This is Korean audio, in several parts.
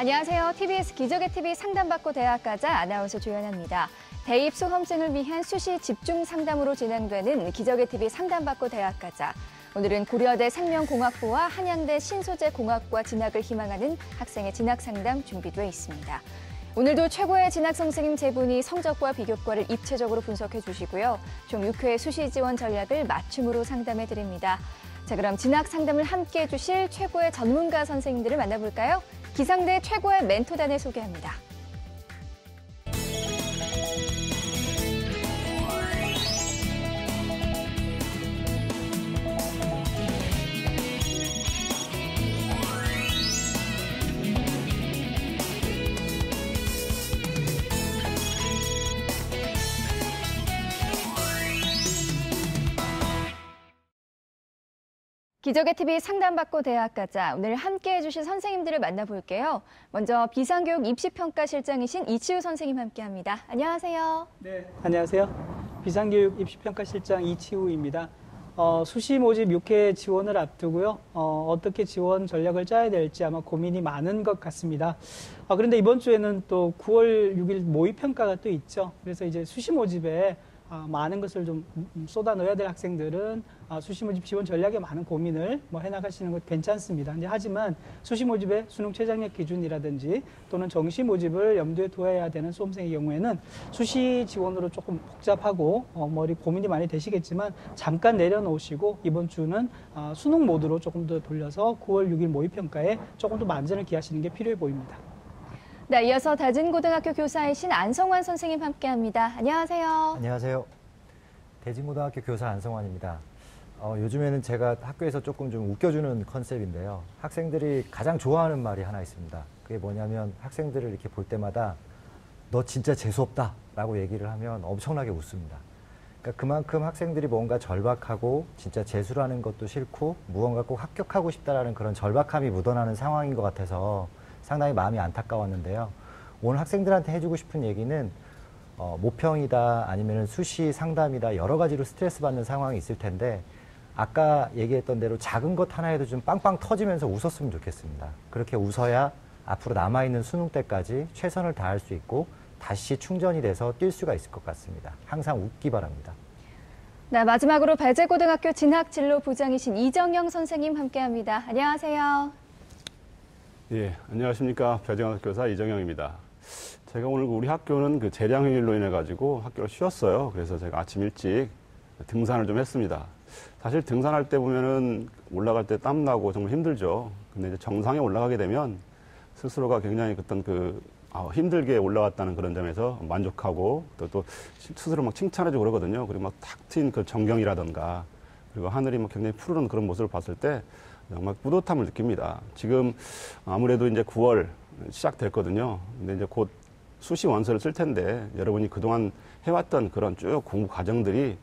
안녕하세요. TBS 기적의 TV 상담받고 대학 가자 아나운서 조연아입니다. 대입 수험생을 위한 수시 집중 상담으로 진행되는 기적의 TV 상담받고 대학 가자. 오늘은 고려대 생명공학부와 한양대 신소재공학과 진학을 희망하는 학생의 진학 상담 준비되어 있습니다. 오늘도 최고의 진학 선생님 세 분이 성적과 비교과를 입체적으로 분석해 주시고요. 총 6회 수시 지원 전략을 맞춤으로 상담해 드립니다. 자, 그럼 진학 상담을 함께 해주실 최고의 전문가 선생님들을 만나볼까요? 기상대 최고의 멘토단을 소개합니다. 기적의 TV 상담받고 대학 가자. 오늘 함께 해주실 선생님들을 만나볼게요. 먼저 비상교육 입시평가실장이신 이치우 선생님 함께합니다. 안녕하세요. 네, 안녕하세요. 비상교육 입시평가실장 이치우입니다. 수시 모집 6회 지원을 앞두고요. 어떻게 지원 전략을 짜야 될지 아마 고민이 많은 것 같습니다. 그런데 이번 주에는 또 9월 6일 모의평가가 또 있죠. 그래서 이제 수시 모집에 많은 것을 좀 쏟아 넣어야 될 학생들은 수시 모집 지원 전략에 많은 고민을 해나가시는 것 괜찮습니다. 하지만 수시 모집의 수능 최저학력 기준이라든지 또는 정시 모집을 염두에 두어야 되는 수험생의 경우에는 수시 지원으로 조금 복잡하고 머리 고민이 많이 되시겠지만 잠깐 내려놓으시고 이번 주는 수능 모드로 조금 더 돌려서 9월 6일 모의평가에 조금 더 만전을 기하시는 게 필요해 보입니다. 네, 이어서 대진고등학교 교사이신 안성환 선생님 함께합니다. 안녕하세요. 안녕하세요. 대진고등학교 교사 안성환입니다. 요즘에는 제가 학교에서 조금 좀 웃겨주는 컨셉인데요. 학생들이 가장 좋아하는 말이 하나 있습니다. 그게 뭐냐면 학생들을 이렇게 볼 때마다 너 진짜 재수없다 라고 얘기를 하면 엄청나게 웃습니다. 그러니까 그만큼 학생들이 뭔가 절박하고 진짜 재수라는 것도 싫고 무언가 꼭 합격하고 싶다라는 그런 절박함이 묻어나는 상황인 것 같아서 상당히 마음이 안타까웠는데요. 오늘 학생들한테 해주고 싶은 얘기는 모평이다 아니면 수시 상담이다 여러 가지로 스트레스 받는 상황이 있을 텐데 아까 얘기했던 대로 작은 것 하나에도 좀 빵빵 터지면서 웃었으면 좋겠습니다. 그렇게 웃어야 앞으로 남아있는 수능 때까지 최선을 다할 수 있고 다시 충전이 돼서 뛸 수가 있을 것 같습니다. 항상 웃기 바랍니다. 네, 마지막으로 배재고등학교 진학진로부장이신 이정영 선생님 함께합니다. 안녕하세요. 예, 안녕하십니까. 배재고등학교 교사 이정영입니다. 제가 오늘 우리 학교는 그 재량휴일로 인해 가지고 학교를 쉬었어요. 그래서 제가 아침 일찍 등산을 좀 했습니다. 사실 등산할 때 보면은 올라갈 때 땀나고 정말 힘들죠. 근데 이제 정상에 올라가게 되면 스스로가 굉장히 어떤 힘들게 올라갔다는 그런 점에서 만족하고 또 스스로 막 칭찬해주고 그러거든요. 그리고 막 탁 트인 그 전경이라던가 그리고 하늘이 막 굉장히 푸르른 그런 모습을 봤을 때 정말 뿌듯함을 느낍니다. 지금 아무래도 이제 9월 시작됐거든요. 근데 이제 곧 수시 원서를 쓸 텐데 여러분이 그동안 해왔던 그런 쭉 공부 과정들이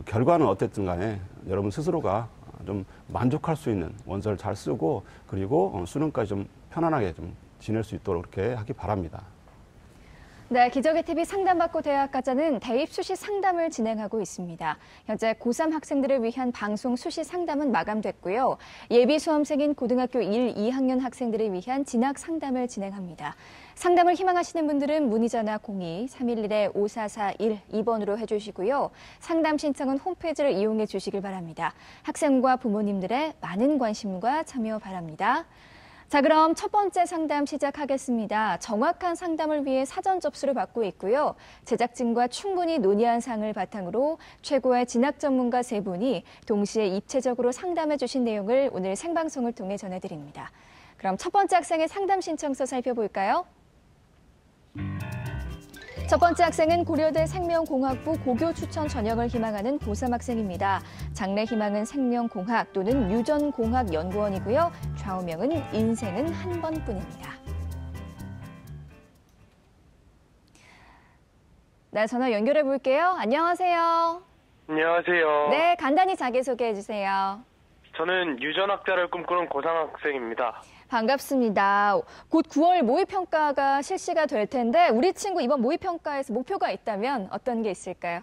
결과는 어쨌든 간에 여러분 스스로가 좀 만족할 수 있는 원서를 잘 쓰고 그리고 수능까지 좀 편안하게 좀 지낼 수 있도록 그렇게 하기 바랍니다. 네, 기적의 TV 상담받고 대학 가자는 대입 수시 상담을 진행하고 있습니다. 현재 고3 학생들을 위한 방송 수시 상담은 마감됐고요. 예비 수험생인 고등학교 1, 2학년 학생들을 위한 진학 상담을 진행합니다. 상담을 희망하시는 분들은 문의전화 02-311-5441-2번으로 해주시고요. 상담 신청은 홈페이지를 이용해 주시길 바랍니다. 학생과 부모님들의 많은 관심과 참여 바랍니다. 자, 그럼 첫 번째 상담 시작하겠습니다. 정확한 상담을 위해 사전 접수를 받고 있고요. 제작진과 충분히 논의한 사항을 바탕으로 최고의 진학 전문가 세 분이 동시에 입체적으로 상담해 주신 내용을 오늘 생방송을 통해 전해드립니다. 그럼 첫 번째 학생의 상담 신청서 살펴볼까요? 첫 번째 학생은 고려대 생명공학부 고교 추천 전형을 희망하는 고3 학생입니다. 장래 희망은 생명공학 또는 유전공학연구원이고요. 좌우명은 인생은 한 번뿐입니다. 네, 전화 연결해 볼게요. 안녕하세요. 안녕하세요. 네, 간단히 자기소개해 주세요. 저는 유전학자를 꿈꾸는 고3 학생입니다. 반갑습니다. 곧 9월 모의평가가 실시가 될 텐데 우리 친구 이번 모의평가에서 목표가 있다면 어떤 게 있을까요?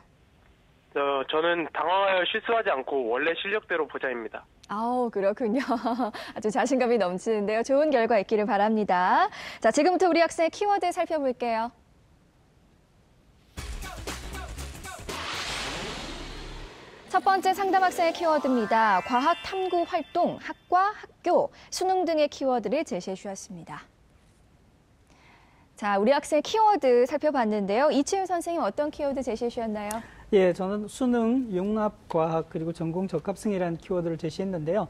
저는 당황하여 실수하지 않고 원래 실력대로 보자입니다. 아우, 그렇군요. 아주 자신감이 넘치는데요. 좋은 결과 있기를 바랍니다. 자, 지금부터 우리 학생의 키워드 살펴볼게요. 첫 번째 상담 학생의 키워드입니다. 과학 탐구 활동, 학과, 학교, 수능 등의 키워드를 제시해 주셨습니다. 자, 우리 학생의 키워드 살펴봤는데요. 이치훈 선생님 어떤 키워드 제시해 주셨나요? 예, 저는 수능, 융합과학, 그리고 전공 적합성이라는 키워드를 제시했는데요.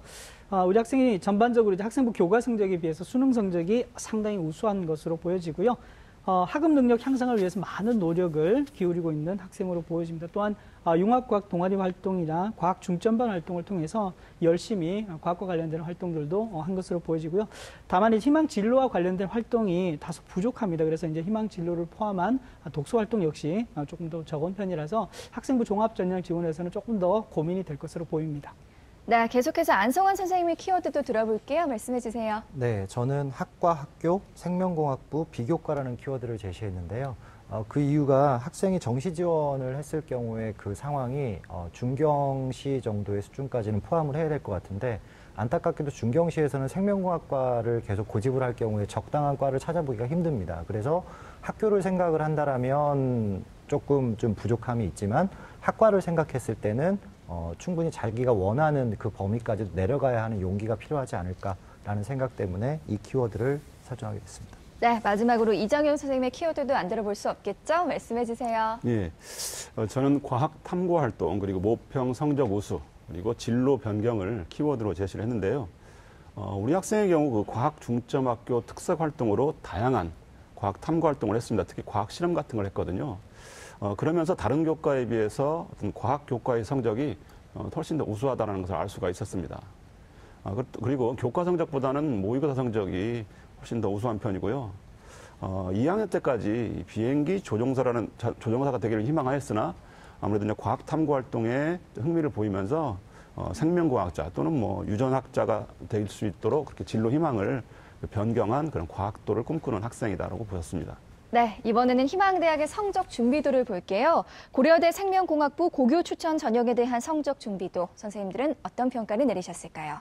우리 학생이 전반적으로 이제 학생부 교과 성적에 비해서 수능 성적이 상당히 우수한 것으로 보여지고요. 학업 능력 향상을 위해서 많은 노력을 기울이고 있는 학생으로 보여집니다. 또한 융합과학 동아리 활동이나 과학 중점반 활동을 통해서 열심히 과학과 관련된 활동들도 한 것으로 보여지고요. 다만 희망 진로와 관련된 활동이 다소 부족합니다. 그래서 이제 희망 진로를 포함한 독서 활동 역시 조금 더 적은 편이라서 학생부 종합 전형 지원에서는 조금 더 고민이 될 것으로 보입니다. 네, 계속해서 안성환 선생님의 키워드도 들어볼게요. 말씀해 주세요. 네, 저는 학과, 학교, 생명공학부, 비교과라는 키워드를 제시했는데요. 그 이유가 학생이 정시 지원을 했을 경우에 그 상황이 중경시 정도의 수준까지는 포함을 해야 될 것 같은데 안타깝게도 중경시에서는 생명공학과를 계속 고집을 할 경우에 적당한 과를 찾아보기가 힘듭니다. 그래서 학교를 생각을 한다라면 조금 좀 부족함이 있지만 학과를 생각했을 때는 충분히 자기가 원하는 그 범위까지 내려가야 하는 용기가 필요하지 않을까라는 생각 때문에 이 키워드를 설정하게 됐습니다. 네, 마지막으로 이정현 선생님의 키워드도 안 들어볼 수 없겠죠? 말씀해 주세요. 예, 저는 과학 탐구 활동 그리고 모평 성적 우수 그리고 진로 변경을 키워드로 제시를 했는데요. 우리 학생의 경우 그 과학 중점 학교 특색 활동으로 다양한 과학 탐구 활동을 했습니다. 특히 과학 실험 같은 걸 했거든요. 그러면서 다른 교과에 비해서 어떤 과학 교과의 성적이 훨씬 더 우수하다는 것을 알 수가 있었습니다. 그리고 교과 성적보다는 모의고사 성적이 훨씬 더 우수한 편이고요. 2학년 때까지 비행기 조종사가 되기를 희망하였으나 아무래도 이제 과학 탐구 활동에 흥미를 보이면서 생명과학자 또는 뭐 유전학자가 될 수 있도록 그렇게 진로 희망을 변경한 그런 과학도를 꿈꾸는 학생이다라고 보였습니다. 네, 이번에는 희망대학의 성적 준비도를 볼게요. 고려대 생명공학부 고교 추천 전형에 대한 성적 준비도 선생님들은 어떤 평가를 내리셨을까요?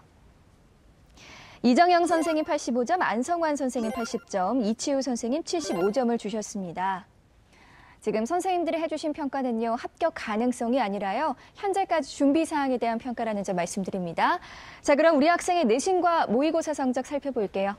이정영 선생님 85점, 안성환 선생님 80점, 이치우 선생님 75점을 주셨습니다. 지금 선생님들이 해주신 평가는요, 합격 가능성이 아니라요, 현재까지 준비 사항에 대한 평가라는 점 말씀드립니다. 자, 그럼 우리 학생의 내신과 모의고사 성적 살펴볼게요.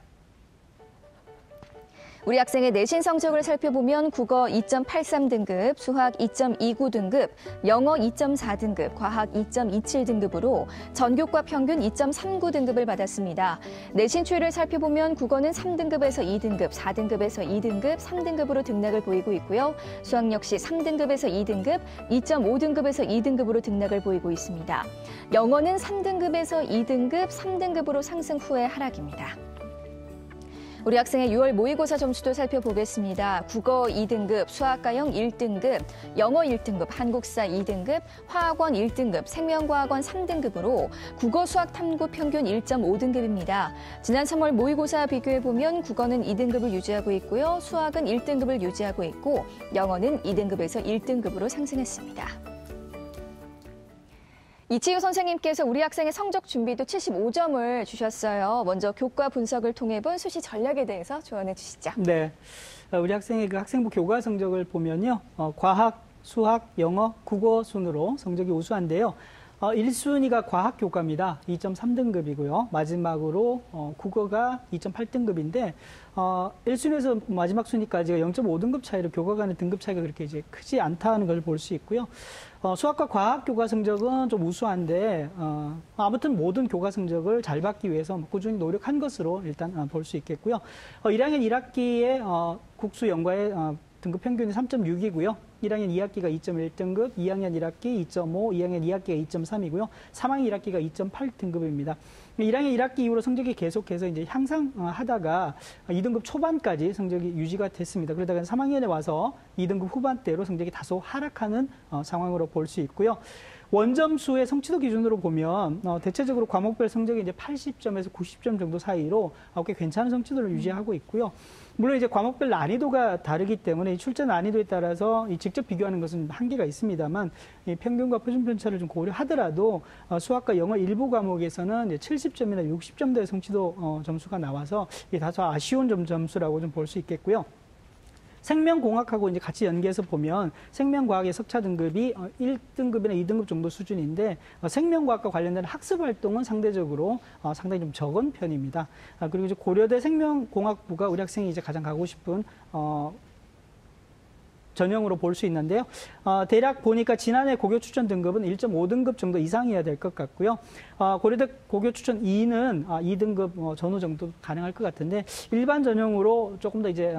우리 학생의 내신 성적을 살펴보면 국어 2.83등급, 수학 2.29등급, 영어 2.4등급, 과학 2.27등급으로 전교과 평균 2.39등급을 받았습니다. 내신 추이를 살펴보면 국어는 3등급에서 2등급, 4등급에서 2등급, 3등급으로 등락을 보이고 있고요. 수학 역시 3등급에서 2등급, 2.5등급에서 2등급으로 등락을 보이고 있습니다. 영어는 3등급에서 2등급, 3등급으로 상승 후에 하락입니다. 우리 학생의 6월 모의고사 점수도 살펴보겠습니다. 국어 2등급, 수학과형 1등급, 영어 1등급, 한국사 2등급, 화학원 1등급, 생명과학원 3등급으로 국어 수학 탐구 평균 1.5등급입니다. 지난 3월 모의고사 비교해보면 국어는 2등급을 유지하고 있고요. 수학은 1등급을 유지하고 있고 영어는 2등급에서 1등급으로 상승했습니다. 이치우 선생님께서 우리 학생의 성적 준비도 75점을 주셨어요. 먼저 교과 분석을 통해 본 수시 전략에 대해서 조언해 주시죠. 네, 우리 학생의 그 학생부 교과 성적을 보면요, 과학, 수학, 영어, 국어 순으로 성적이 우수한데요. 1순위가 과학 교과입니다. 2.3등급이고요. 마지막으로 국어가 2.8등급인데 1순위에서 마지막 순위까지가 0.5등급 차이로 교과 간의 등급 차이가 그렇게 이제 크지 않다는 걸 볼 수 있고요. 수학과 과학 교과 성적은 좀 우수한데 아무튼 모든 교과 성적을 잘 받기 위해서 꾸준히 노력한 것으로 일단 볼 수 있겠고요. 1학년 1학기에 국수 영과의 등급 평균이 3.6이고요. 1학년 2학기가 2.1등급, 2학년 1학기 2.5, 2학년 2학기가 2.3이고요. 3학년 1학기가 2.8등급입니다. 1학년 1학기 이후로 성적이 계속해서 이제 향상하다가 2등급 초반까지 성적이 유지가 됐습니다. 그러다가 3학년에 와서 2등급 후반대로 성적이 다소 하락하는 상황으로 볼 수 있고요. 원점수의 성취도 기준으로 보면 대체적으로 과목별 성적이 이제 80점에서 90점 정도 사이로 꽤 괜찮은 성취도를 유지하고 있고요. 물론 이제 과목별 난이도가 다르기 때문에 이 출제 난이도에 따라서 이 직접 비교하는 것은 한계가 있습니다만 이 평균과 표준 편차를 좀 고려하더라도 수학과 영어 일부 과목에서는 이제 70점이나 60점대의 성취도 점수가 나와서 이게 다소 아쉬운 점수라고 좀 볼 수 있겠고요. 생명공학하고 이제 같이 연계해서 보면 생명과학의 석차 등급이 1등급이나 2등급 정도 수준인데 생명과학과 관련된 학습 활동은 상대적으로 상당히 좀 적은 편입니다. 그리고 이제 고려대 생명공학부가 우리 학생이 이제 가장 가고 싶은 전형으로 볼 수 있는데요. 대략 보니까 지난해 고교 추천 등급은 1.5등급 정도 이상이어야 될 것 같고요. 고려대 고교 추천 2는 2등급 전후 정도 가능할 것 같은데 일반 전형으로 조금 더 이제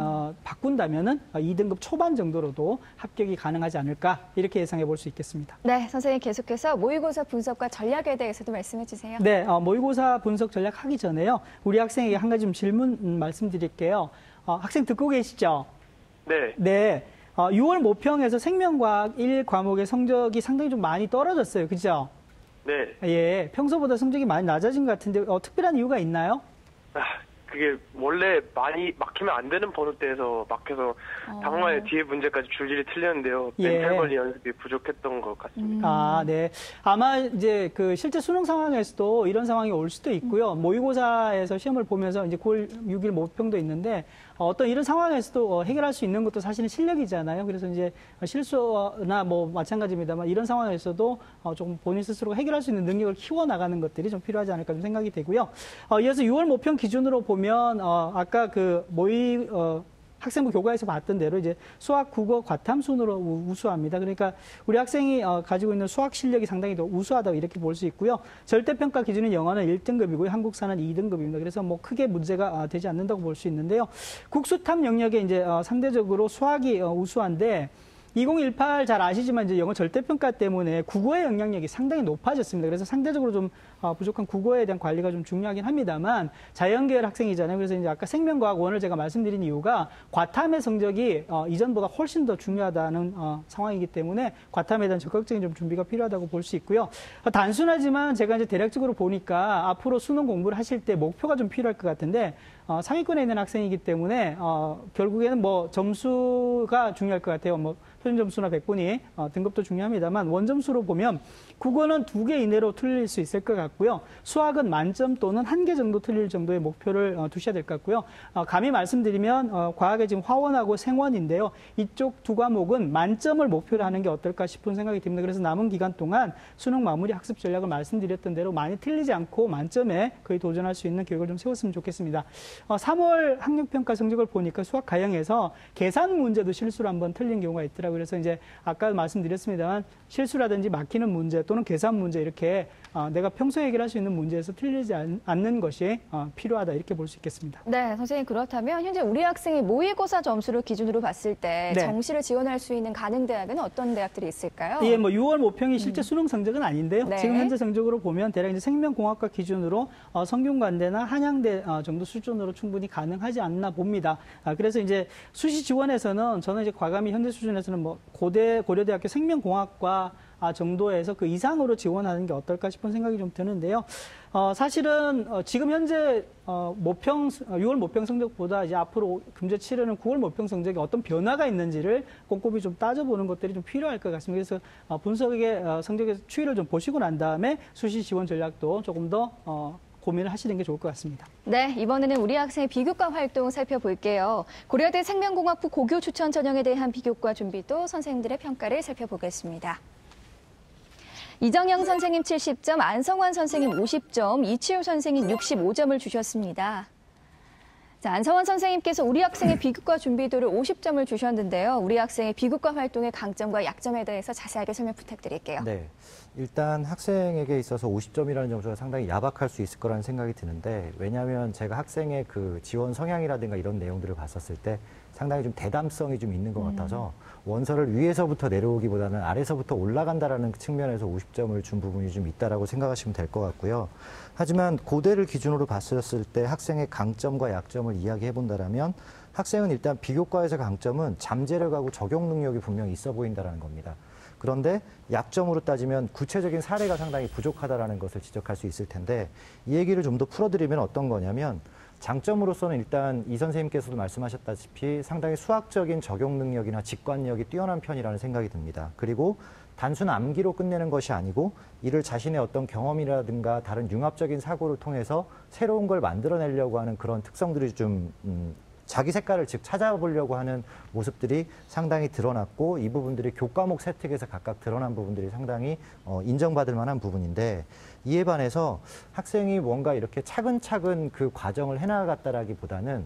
바꾼다면은 2등급 초반 정도로도 합격이 가능하지 않을까 이렇게 예상해 볼 수 있겠습니다. 네, 선생님 계속해서 모의고사 분석과 전략에 대해서도 말씀해 주세요. 네, 모의고사 분석 전략 하기 전에요. 우리 학생에게 한 가지 좀 질문 말씀드릴게요. 학생 듣고 계시죠? 네. 네. 6월 모평에서 생명과학 1 과목의 성적이 상당히 좀 많이 떨어졌어요. 그죠? 네. 예. 평소보다 성적이 많이 낮아진 것 같은데, 특별한 이유가 있나요? 그게 원래 많이 막히면 안 되는 번호대에서 막혀서 당말 뒤에 문제까지 줄줄이 틀렸는데요. 멘탈 관리 연습이 부족했던 것 같습니다. 네. 아마 이제 그 실제 수능 상황에서도 이런 상황이 올 수도 있고요. 모의고사에서 시험을 보면서 이제 9월 6일 모평도 있는데 어떤 이런 상황에서도 해결할 수 있는 것도 사실은 실력이잖아요. 그래서 이제 실수나 뭐 마찬가지입니다만 이런 상황에서도 조금 본인 스스로 해결할 수 있는 능력을 키워나가는 것들이 좀 필요하지 않을까 좀 생각이 되고요. 이어서 6월 모평 기준으로 보면 아까 그 학생부 교과에서 봤던 대로 이제 수학, 국어, 과탐 순으로 우수합니다. 그러니까 우리 학생이 가지고 있는 수학 실력이 상당히 더 우수하다고 이렇게 볼 수 있고요. 절대평가 기준인 영어는 1등급이고요. 한국사는 2등급입니다. 그래서 뭐 크게 문제가 되지 않는다고 볼 수 있는데요. 국수탐 영역에 이제 상대적으로 수학이 우수한데 2018 잘 아시지만 이제 영어 절대평가 때문에 국어의 영향력이 상당히 높아졌습니다. 그래서 상대적으로 좀 부족한 국어에 대한 관리가 좀 중요하긴 합니다만 자연계열 학생이잖아요. 그래서 이제 아까 생명과학 1을 제가 말씀드린 이유가 과탐의 성적이 이전보다 훨씬 더 중요하다는 상황이기 때문에 과탐에 대한 적극적인 좀 준비가 필요하다고 볼 수 있고요. 단순하지만 제가 이제 대략적으로 보니까 앞으로 수능 공부를 하실 때 목표가 좀 필요할 것 같은데 상위권에 있는 학생이기 때문에 결국에는 뭐 점수가 중요할 것 같아요. 뭐 표준 점수나 100분위 등급도 중요합니다만 원점수로 보면 국어는 2개 이내로 틀릴 수 있을 것 같고요. 수학은 만점 또는 1개 정도 틀릴 정도의 목표를 두셔야 될 것 같고요. 감히 말씀드리면 과학의 지금 화원하고 생원인데요. 이쪽 두 과목은 만점을 목표로 하는 게 어떨까 싶은 생각이 듭니다. 그래서 남은 기간 동안 수능 마무리 학습 전략을 말씀드렸던 대로 많이 틀리지 않고 만점에 거의 도전할 수 있는 계획을 좀 세웠으면 좋겠습니다. 3월 학력평가 성적을 보니까 수학 가형에서 계산 문제도 실수로 한번 틀린 경우가 있더라고요. 그래서 이제 아까 말씀드렸습니다만 실수라든지 막히는 문제 또는 계산 문제 이렇게 내가 평소에 해결할 수 있는 문제에서 틀리지 않는 것이 필요하다 이렇게 볼 수 있겠습니다. 네, 선생님 그렇다면 현재 우리 학생이 모의고사 점수를 기준으로 봤을 때 네. 정시를 지원할 수 있는 가능 대학은 어떤 대학들이 있을까요? 예, 뭐 6월 모평이 실제 수능 성적은 아닌데요. 네. 지금 현재 성적으로 보면 대략 이제 생명공학과 기준으로 성균관대나 한양대 정도 수준으로 충분히 가능하지 않나 봅니다. 그래서 이제 수시 지원에서는 저는 이제 과감히 현재 수준에서는 뭐 고려대학교 생명공학과 정도에서 그 이상으로 지원하는 게 어떨까 싶은 생각이 좀 드는데요. 사실은 지금 현재 6월 모평 성적보다 이제 앞으로 금제 치르는 9월 모평 성적에 어떤 변화가 있는지를 꼼꼼히 좀 따져보는 것들이 좀 필요할 것 같습니다. 그래서 분석의 성적의 추이를 좀 보시고 난 다음에 수시 지원 전략도 조금 더 고민을 하시는 게 좋을 것 같습니다. 네, 이번에는 우리 학생의 비교과 활동 살펴볼게요. 고려대 생명공학부 고교 추천 전형에 대한 비교과 준비도 선생님들의 평가를 살펴보겠습니다. 이정영 선생님 70점, 안성환 선생님 50점, 이치우 선생님 65점을 주셨습니다. 자, 안성환 선생님께서 우리 학생의 비교과 준비도를 50점을 주셨는데요. 우리 학생의 비교과 활동의 강점과 약점에 대해서 자세하게 설명 부탁드릴게요. 네. 일단 학생에게 있어서 50점이라는 점수가 상당히 야박할 수 있을 거라는 생각이 드는데 왜냐하면 제가 학생의 그 지원 성향이라든가 이런 내용들을 봤었을 때 상당히 좀 대담성이 좀 있는 것 같아서 원서를 위에서부터 내려오기보다는 아래서부터 올라간다라는 측면에서 50점을 준 부분이 좀 있다라고 생각하시면 될 것 같고요. 하지만 고대를 기준으로 봤었을 때 학생의 강점과 약점을 이야기해 본다라면 학생은 일단 비교과에서 강점은 잠재력하고 적용 능력이 분명히 있어 보인다라는 겁니다. 그런데 약점으로 따지면 구체적인 사례가 상당히 부족하다라는 것을 지적할 수 있을 텐데 이 얘기를 좀 더 풀어드리면 어떤 거냐면 장점으로서는 일단 이 선생님께서도 말씀하셨다시피 상당히 수학적인 적용 능력이나 직관력이 뛰어난 편이라는 생각이 듭니다. 그리고 단순 암기로 끝내는 것이 아니고 이를 자신의 어떤 경험이라든가 다른 융합적인 사고를 통해서 새로운 걸 만들어내려고 하는 그런 특성들이 좀 자기 색깔을 즉 찾아보려고 하는 모습들이 상당히 드러났고 이 부분들이 교과목 세특에서 각각 드러난 부분들이 상당히 인정받을 만한 부분인데 이에 반해서 학생이 뭔가 이렇게 차근차근 그 과정을 해나갔다라기보다는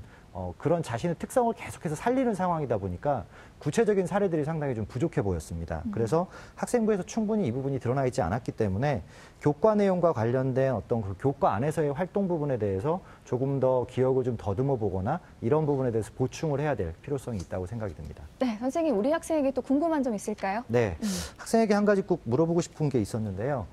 그런 자신의 특성을 계속해서 살리는 상황이다 보니까 구체적인 사례들이 상당히 좀 부족해 보였습니다. 그래서 학생부에서 충분히 이 부분이 드러나 있지 않았기 때문에 교과 내용과 관련된 어떤 그 교과 안에서의 활동 부분에 대해서 조금 더 기억을 좀 더듬어 보거나 이런 부분에 대해서 보충을 해야 될 필요성이 있다고 생각이 듭니다. 네, 선생님, 우리 학생에게 또 궁금한 점 있을까요? 네, 학생에게 한 가지 꼭 물어보고 싶은 게 있었는데요.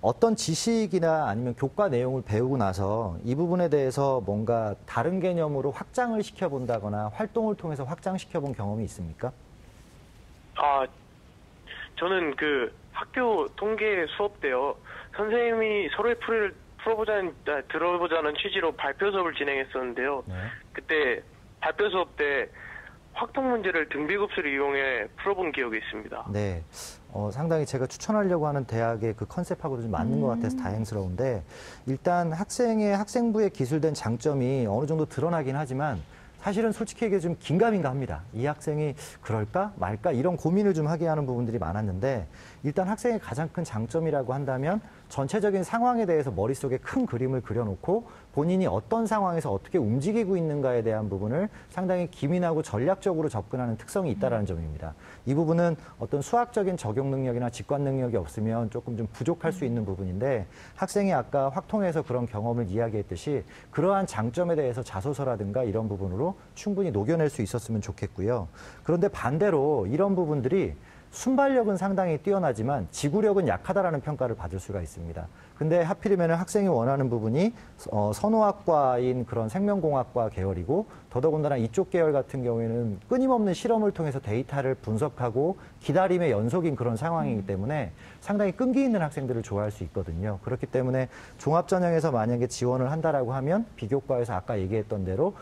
어떤 지식이나 아니면 교과 내용을 배우고 나서 이 부분에 대해서 뭔가 다른 개념으로 확장을 시켜본다거나 활동을 통해서 확장시켜본 경험이 있습니까? 저는 그 학교 통계 수업 때요. 선생님이 서로의 풀이를 들어보자는 취지로 발표 수업을 진행했었는데요. 네. 그때 발표 수업 때 확통 문제를 등비급수를 이용해 풀어본 기억이 있습니다. 네. 상당히 제가 추천하려고 하는 대학의 그 컨셉하고도 좀 맞는 것 같아서 다행스러운데 일단 학생부에 기술된 장점이 어느 정도 드러나긴 하지만 사실은 솔직히 얘기해 좀 긴가민가 합니다. 이 학생이 그럴까 말까 이런 고민을 좀 하게 하는 부분들이 많았는데 일단 학생의 가장 큰 장점이라고 한다면 전체적인 상황에 대해서 머릿속에 큰 그림을 그려놓고 본인이 어떤 상황에서 어떻게 움직이고 있는가에 대한 부분을 상당히 기민하고 전략적으로 접근하는 특성이 있다는 점입니다. 이 부분은 어떤 수학적인 적용 능력이나 직관 능력이 없으면 조금 좀 부족할 수 있는 부분인데 학생이 아까 확통에서 그런 경험을 이야기했듯이 그러한 장점에 대해서 자소서라든가 이런 부분으로 충분히 녹여낼 수 있었으면 좋겠고요. 그런데 반대로 이런 부분들이 순발력은 상당히 뛰어나지만 지구력은 약하다라는 평가를 받을 수가 있습니다. 근데 하필이면 학생이 원하는 부분이 선호학과인 그런 생명공학과 계열이고 더더군다나 이쪽 계열 같은 경우에는 끊임없는 실험을 통해서 데이터를 분석하고 기다림의 연속인 그런 상황이기 때문에 상당히 끈기 있는 학생들을 좋아할 수 있거든요. 그렇기 때문에 종합전형에서 만약에 지원을 한다라고 하면 비교과에서 아까 얘기했던 대로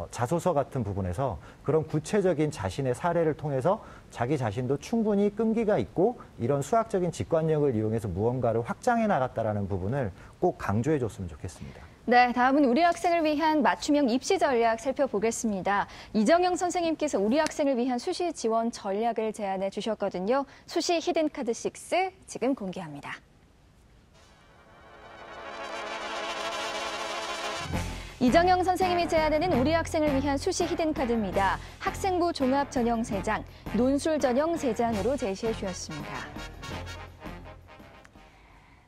자소서 같은 부분에서 그런 구체적인 자신의 사례를 통해서 자기 자신도 충분히 끈기가 있고 이런 수학적인 직관력을 이용해서 무언가를 확장해 나갔다라는 부분을 꼭 강조해 줬으면 좋겠습니다. 네, 다음은 우리 학생을 위한 맞춤형 입시 전략 살펴보겠습니다. 이정영 선생님께서 우리 학생을 위한 수시 지원 전략을 제안해 주셨거든요. 수시 히든카드 6 지금 공개합니다. 이정영 선생님이 제안하는 우리 학생을 위한 수시 히든카드입니다. 학생부 종합 전형 3장, 논술 전형 3장으로 제시해 주셨습니다.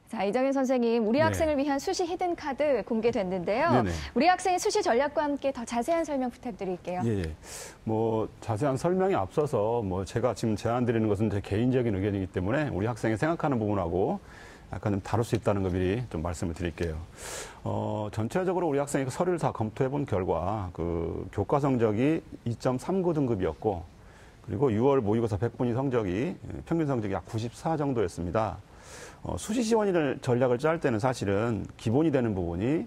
자, 이정현 선생님, 우리 학생을 위한 수시 히든카드 공개됐는데요. 네네. 우리 학생의 수시 전략과 함께 더 자세한 설명 부탁드릴게요. 예. 뭐 자세한 설명에 앞서서 제가 지금 제안드리는 것은 제 개인적인 의견이기 때문에 우리 학생이 생각하는 부분하고 약간 좀 다를 수 있다는 거 미리 좀 말씀을 드릴게요. 전체적으로 우리 학생이 서류를 다 검토해 본 결과 그 교과 성적이 2.39 등급이었고 그리고 6월 모의고사 100분위 성적이 평균 성적이 약 94 정도였습니다. 수시 지원 전략을 짤 때는 사실은 기본이 되는 부분이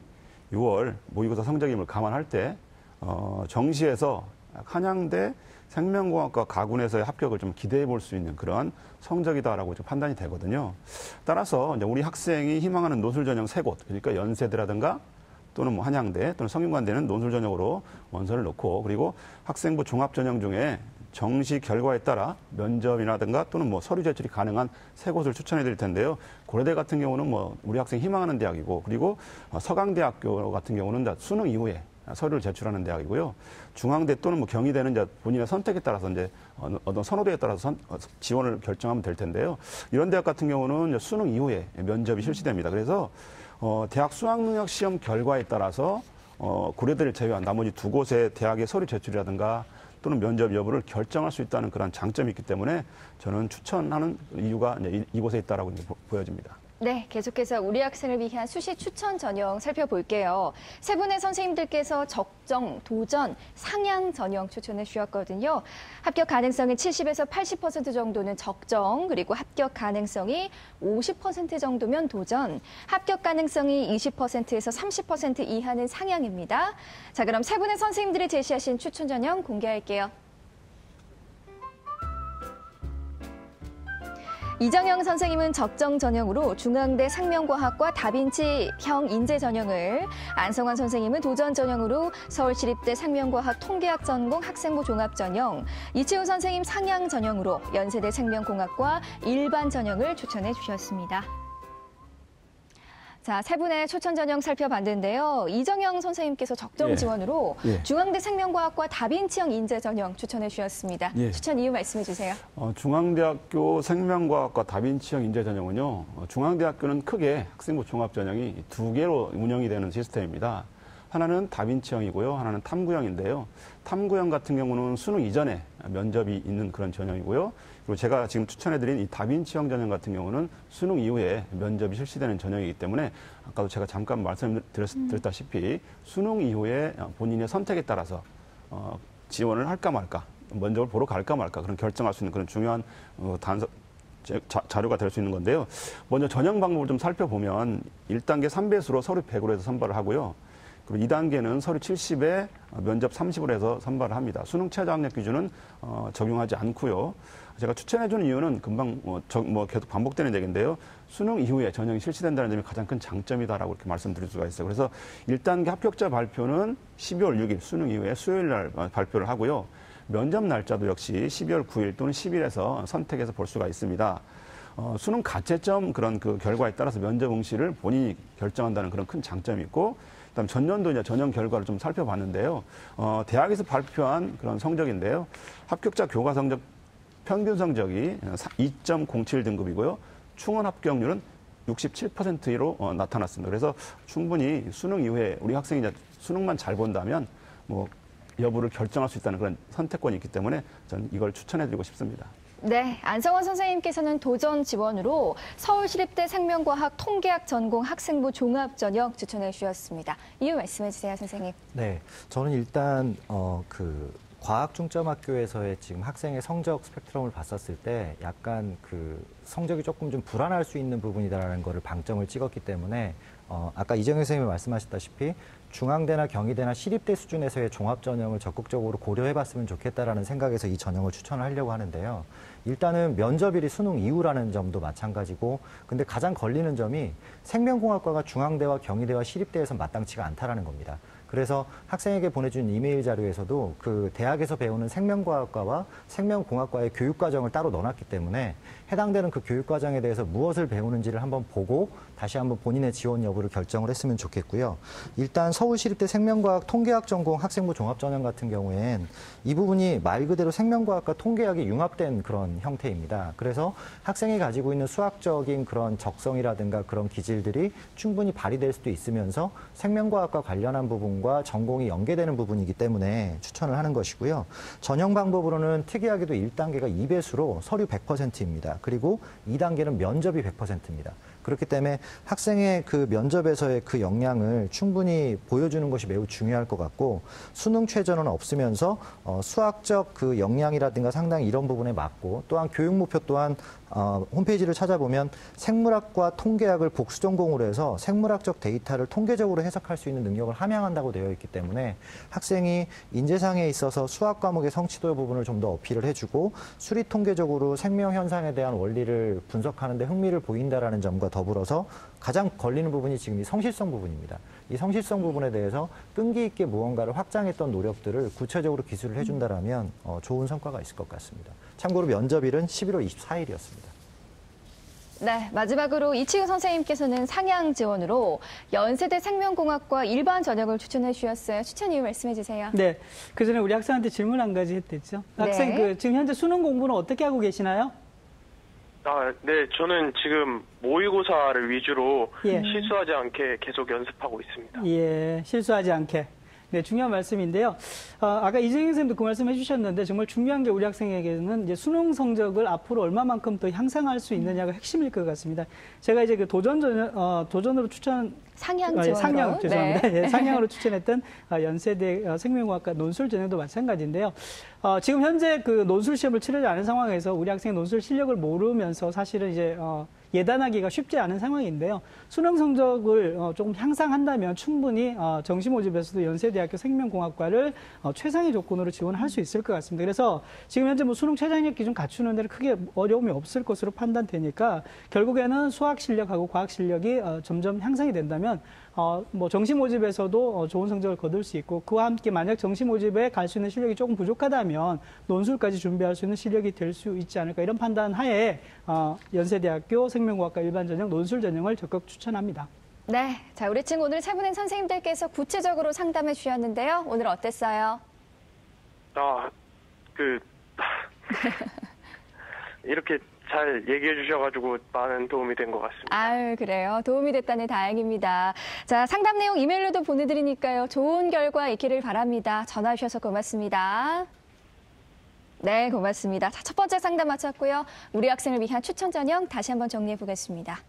6월 모의고사 성적임을 감안할 때 정시에서 한양대 생명공학과 가군에서의 합격을 좀 기대해 볼 수 있는 그런 성적이다라고 좀 판단이 되거든요. 따라서 이제 우리 학생이 희망하는 논술 전형 3곳, 그러니까 연세대라든가 또는 한양대 또는 성균관대는 논술 전형으로 원서를 넣고 그리고 학생부 종합 전형 중에 정시 결과에 따라 면접이라든가 또는 서류 제출이 가능한 3곳을 추천해 드릴 텐데요. 고려대 같은 경우는 우리 학생이 희망하는 대학이고 그리고 서강대학교 같은 경우는 수능 이후에 서류를 제출하는 대학이고요. 중앙대 또는 경희대는 이제 본인의 선택에 따라서 이제 어떤 선호도에 따라서 지원을 결정하면 될 텐데요. 이런 대학 같은 경우는 이제 수능 이후에 면접이 실시됩니다. 그래서 대학 수학능력 시험 결과에 따라서 고려대를 제외한 나머지 2곳의 대학의 서류 제출이라든가 또는 면접 여부를 결정할 수 있다는 그런 장점이 있기 때문에 저는 추천하는 이유가 이제 이곳에 있다라고 보여집니다. 네, 계속해서 우리 학생을 위한 수시 추천 전형 살펴볼게요. 세 분의 선생님들께서 적정, 도전, 상향 전형 추천해 주셨거든요. 합격 가능성이 70에서 80% 정도는 적정, 그리고 합격 가능성이 50% 정도면 도전, 합격 가능성이 20%에서 30% 이하는 상향입니다. 자, 그럼 세 분의 선생님들이 제시하신 추천 전형 공개할게요. 이정영 선생님은 적정 전형으로 중앙대 생명과학과 다빈치형 인재 전형을, 안성환 선생님은 도전 전형으로 서울시립대 생명과학 통계학 전공 학생부 종합 전형, 이치우 선생님 상향 전형으로 연세대 생명공학과 일반 전형을 추천해 주셨습니다. 자, 세 분의 추천 전형 살펴봤는데요. 이정영 선생님께서 적정 지원으로 중앙대 생명과학과 다빈치형 인재 전형 추천해 주셨습니다. 추천 이유 말씀해 주세요. 중앙대학교 생명과학과 다빈치형 인재 전형은요. 중앙대학교는 크게 학생부 종합 전형이 두 개로 운영이 되는 시스템입니다. 하나는 다빈치형이고요. 하나는 탐구형인데요. 탐구형 같은 경우는 수능 이전에 면접이 있는 그런 전형이고요. 그리고 제가 지금 추천해드린 이 다빈치형 전형 같은 경우는 수능 이후에 면접이 실시되는 전형이기 때문에 아까도 제가 잠깐 말씀드렸다시피 수능 이후에 본인의 선택에 따라서 지원을 할까 말까, 면접을 보러 갈까 말까 그런 결정할 수 있는 그런 중요한 자료가 될 수 있는 건데요. 먼저 전형 방법을 좀 살펴보면 1단계 3배수로 서류 100으로 해서 선발을 하고요. 그리고 2단계는 서류 70에 면접 30으로 해서 선발을 합니다. 수능 최저학력 기준은 적용하지 않고요. 제가 추천해주는 이유는 금방 계속 반복되는 얘기인데요. 수능 이후에 전형이 실시된다는 점이 가장 큰 장점이다라고 이렇게 말씀드릴 수가 있어요. 그래서 1단계 합격자 발표는 12월 6일 수능 이후에 수요일 날 발표를 하고요. 면접 날짜도 역시 12월 9일 또는 10일에서 선택해서 볼 수가 있습니다. 수능 가채점 그런 그 결과에 따라서 면접 응시를 본인이 결정한다는 그런 큰 장점이 있고, 그다음 전년도 이제 전형 결과를 좀 살펴봤는데요. 대학에서 발표한 그런 성적인데요. 합격자 교과 성적 평균 성적이 2.07 등급이고요. 충원 합격률은 67%로 나타났습니다. 그래서 충분히 수능 이후에 우리 학생이 이제 수능만 잘 본다면 여부를 결정할 수 있다는 그런 선택권이 있기 때문에 저는 이걸 추천해드리고 싶습니다. 네, 안성원 선생님께서는 도전 지원으로 서울시립대 생명과학 통계학 전공 학생부 종합 전형 추천해 주셨습니다. 이유 말씀해 주세요, 선생님. 네, 저는 일단 과학중점학교에서의 지금 학생의 성적 스펙트럼을 봤었을 때 약간 성적이 조금 좀 불안할 수 있는 부분이다라는 거를 방점을 찍었기 때문에 아까 이정현 선생님이 말씀하셨다시피 중앙대나 경희대나 시립대 수준에서의 종합 전형을 적극적으로 고려해봤으면 좋겠다라는 생각에서 이 전형을 추천을 하려고 하는데요. 일단은 면접일이 수능 이후라는 점도 마찬가지고, 근데 가장 걸리는 점이 생명공학과가 중앙대와 경희대와 시립대에서 마땅치가 않다라는 겁니다. 그래서 학생에게 보내준 이메일 자료에서도 그 대학에서 배우는 생명과학과와 생명공학과의 교육과정을 따로 넣어놨기 때문에 해당되는 그 교육과정에 대해서 무엇을 배우는지를 한번 보고 다시 한번 본인의 지원 여부를 결정을 했으면 좋겠고요. 일단 서울시립대 생명과학 통계학 전공 학생부 종합전형 같은 경우엔 이 부분이 말 그대로 생명과학과 통계학이 융합된 그런 형태입니다. 그래서 학생이 가지고 있는 수학적인 그런 적성이라든가 그런 기질들이 충분히 발휘될 수도 있으면서 생명과학과 관련한 부분과 전공이 연계되는 부분이기 때문에 추천을 하는 것이고요. 전형 방법으로는 특이하게도 1단계가 2배수로 서류 100%입니다. 그리고 2단계는 면접이 100%입니다. 그렇기 때문에 학생의 그 면접에서의 그 역량을 충분히 보여주는 것이 매우 중요할 것 같고, 수능 최저는 없으면서 수학적 그 역량이라든가 상당히 이런 부분에 맞고, 또한 교육 목표 또한 홈페이지를 찾아보면 생물학과 통계학을 복수 전공으로 해서 생물학적 데이터를 통계적으로 해석할 수 있는 능력을 함양한다고 되어 있기 때문에 학생이 인재상에 있어서 수학 과목의 성취도 부분을 좀 더 어필을 해주고 수리 통계적으로 생명 현상에 대한 원리를 분석하는 데 흥미를 보인다라는 점과 더불어서 가장 걸리는 부분이 지금 이 성실성 부분입니다. 이 성실성 부분에 대해서 끈기 있게 무언가를 확장했던 노력들을 구체적으로 기술을 해준다라면 좋은 성과가 있을 것 같습니다. 참고로 면접일은 11월 24일이었습니다. 네, 마지막으로 이치우 선생님께서는 상향 지원으로 연세대 생명공학과 일반 전형을 추천해 주셨어요. 추천 이유 말씀해 주세요. 네, 그 전에 우리 학생한테 질문 한 가지 했댔죠. 학생 지금 현재 수능 공부는 어떻게 하고 계시나요? 네, 저는 지금 모의고사를 위주로 실수하지 않게 계속 연습하고 있습니다. 예, 실수하지 않게. 네, 중요한 말씀인데요. 아까 이정희 선생님도 그 말씀 해주셨는데 정말 중요한 게 우리 학생에게는 이제 수능 성적을 앞으로 얼마만큼 더 향상할 수 있느냐가 핵심일 것 같습니다. 제가 이제 그 도전으로 상향 지원으로. 상향, 죄송합니다. 네. 예, 상향으로 추천했던 연세대 생명공학과 논술 전형도 마찬가지인데요. 지금 현재 그 논술 시험을 치르지 않은 상황에서 우리 학생의 논술 실력을 모르면서 사실은 이제 예단하기가 쉽지 않은 상황인데요. 수능 성적을 조금 향상한다면 충분히 정시 모집에서도 연세대학교 생명공학과를 최상의 조건으로 지원할 수 있을 것 같습니다. 그래서 지금 현재 뭐 수능 최저학력 기준 갖추는 데는 크게 어려움이 없을 것으로 판단되니까 결국에는 수학 실력하고 과학 실력이 점점 향상이 된다면 뭐 정시 모집에서도 좋은 성적을 거둘 수 있고 그와 함께 만약 정시 모집에 갈 수 있는 실력이 조금 부족하다면 논술까지 준비할 수 있는 실력이 될 수 있지 않을까 이런 판단 하에 연세대학교 생명공학과 일반 전형 논술 전형을 적극 추천합니다. 네, 자 우리 친구 오늘 세 분의 선생님들께서 구체적으로 상담해 주셨는데요. 오늘 어땠어요? 이렇게 잘 얘기해 주셔가지고 많은 도움이 된 것 같습니다. 아유, 그래요. 도움이 됐다니 다행입니다. 자, 상담 내용 이메일로도 보내드리니까요. 좋은 결과 있기를 바랍니다. 전화 주셔서 고맙습니다. 네, 고맙습니다. 자, 첫 번째 상담 마쳤고요. 우리 학생을 위한 추천 전형 다시 한번 정리해 보겠습니다.